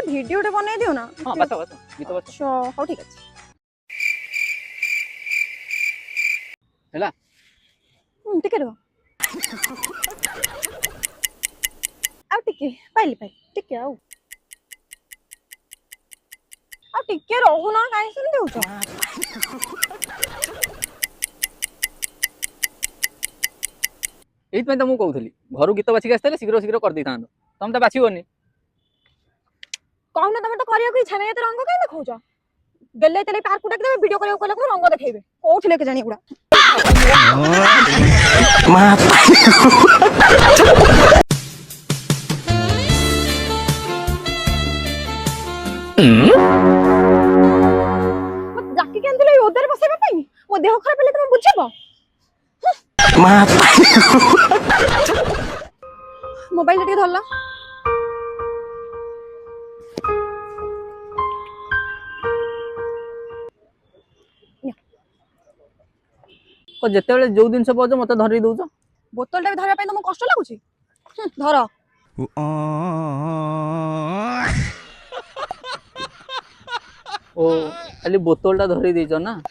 भिडियोटे बनै दियो ना हां बस बस गीत बस अच्छा हो ठीक अछि हैला टिके रो आउ टिके पाइली टिके आउ टिके रहू ना काहे सेम देउछ एइथ में त मु कहउथली घर गीत बाछि आस्ते शीघ्र शीघ्र कर दैथान तुम त बाछिबोनी कहू ना तमे तो करियो की इच्छा नै त रंग काहे देखौछ गेले तले पार्क उठा के वीडियो करियो कहले रंग देखेबे कोउथले के जानी गुडा जाकी के अंदले उधर बसेबा पई मो देह खराब हेले तुम बुझिबो मोबाइल टे धरला को जेतेबेले जो दिन से पाउछ मते धरि दउछ बोतल टा धरबा पई तुम कष्ट लागुची धर ओ खाली बोतल टा धरि देछ ना